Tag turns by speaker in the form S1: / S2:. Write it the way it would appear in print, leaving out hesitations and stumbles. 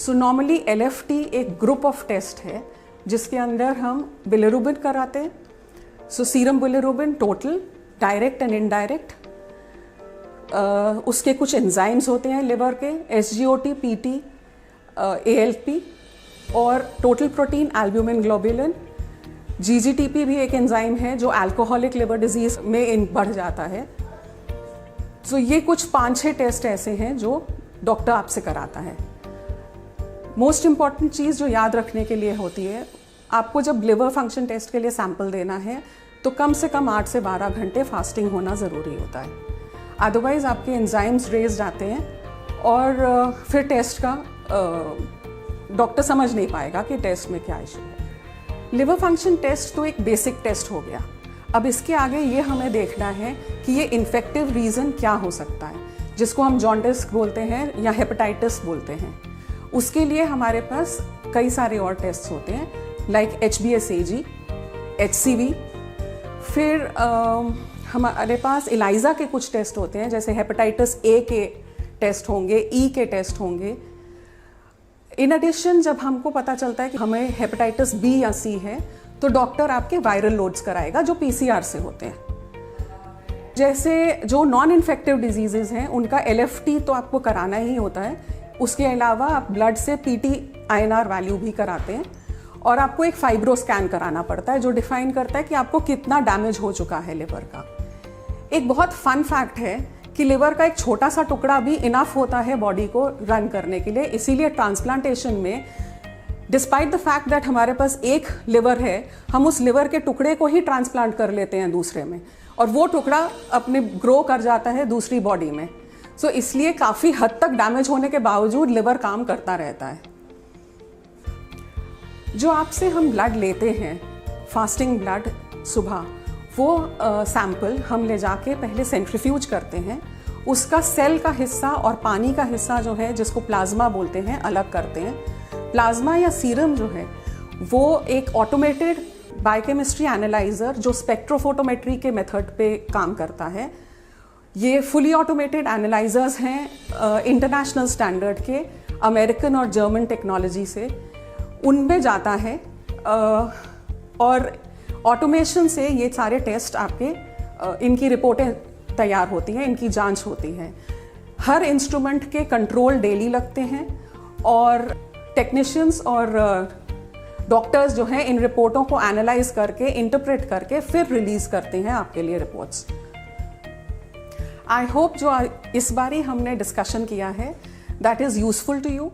S1: सो normally LFT एक group of test है जिसके अंदर हम बिलिरुबिन कराते हैं। So serum bilirubin total, direct and indirect. उसके कुछ एंजाइम्स होते हैं लिवर के, SGOT, PT, ALP, और total protein, albumin globulin. GGTP भी एक एंजाइम है जो अल्कोहलिक लिवर डिजीज में बढ़ जाता है। सो ये कुछ 5-6 टेस्ट ऐसे हैं जो डॉक्टर आपसे कराता है। मोस्ट इम्पॉर्टेंट चीज़ जो याद रखने के लिए होती है, आपको जब लिवर फंक्शन टेस्ट के लिए सैंपल देना है तो कम से कम 8 से 12 घंटे फास्टिंग होना ज़रूरी होता है। अदरवाइज़ आपके एंजाइम्स रेज जाते हैं और फिर टेस्ट का डॉक्टर समझ नहीं पाएगा कि टेस्ट में क्या इशू है। लिवर फंक्शन टेस्ट तो एक बेसिक टेस्ट हो गया। अब इसके आगे ये हमें देखना है कि ये इन्फेक्टिव रीज़न क्या हो सकता है, जिसको हम जॉन्डिस बोलते हैं या हेपेटाइटिस बोलते हैं। उसके लिए हमारे पास कई सारे और टेस्ट होते हैं, लाइक HbSAg, HCV। फिर हमारे पास इलाइजा के कुछ टेस्ट होते हैं, जैसे हेपेटाइटिस A के टेस्ट होंगे, E के टेस्ट होंगे। इन एडिशन जब हमको पता चलता है कि हमें हेपेटाइटिस B या C है तो डॉक्टर आपके वायरल लोड्स कराएगा जो PCR से होते हैं। जैसे जो नॉन इन्फेक्टिव डिजीजेज हैं उनका LFT तो आपको कराना ही होता है। उसके अलावा आप ब्लड से PT INR वैल्यू भी कराते हैं और आपको एक फाइब्रो स्कैन कराना पड़ता है जो डिफाइन करता है कि आपको कितना डैमेज हो चुका है लिवर का। एक बहुत फन फैक्ट है कि लिवर का एक छोटा सा टुकड़ा भी इनफ होता है बॉडी को रन करने के लिए। इसीलिए ट्रांसप्लांटेशन में डिस्पाइट द फैक्ट दैट हमारे पास एक लिवर है, हम उस लिवर के टुकड़े को ही ट्रांसप्लांट कर लेते हैं दूसरे में, और वो टुकड़ा अपने ग्रो कर जाता है दूसरी बॉडी में। सो इसलिए काफ़ी हद तक डैमेज होने के बावजूद लिवर काम करता रहता है। जो आपसे हम ब्लड लेते हैं, फास्टिंग ब्लड सुबह, वो सैंपल हम ले जाके पहले सेंट्रीफ्यूज करते हैं। उसका सेल का हिस्सा और पानी का हिस्सा जो है, जिसको प्लाज्मा बोलते हैं, अलग करते हैं। प्लाज्मा या सीरम जो है वो एक ऑटोमेटेड बायोकेमिस्ट्री एनालाइजर जो स्पेक्ट्रोफोटोमेट्री के मेथड पे काम करता है। ये फुली ऑटोमेटेड एनालाइजर्स हैं इंटरनेशनल स्टैंडर्ड के, अमेरिकन और जर्मन टेक्नोलॉजी से। उनमें जाता है और ऑटोमेशन से ये सारे टेस्ट आपके इनकी रिपोर्टें तैयार होती हैं, इनकी जांच होती है। हर इंस्ट्रूमेंट के कंट्रोल डेली लगते हैं और टेक्नीशियंस और डॉक्टर्स जो हैं इन रिपोर्टों को एनालाइज करके, इंटरप्रेट करके फिर रिलीज करते हैं आपके लिए रिपोर्ट्स। आई होप जो इस बारी हमने डिस्कशन किया है that is useful to you.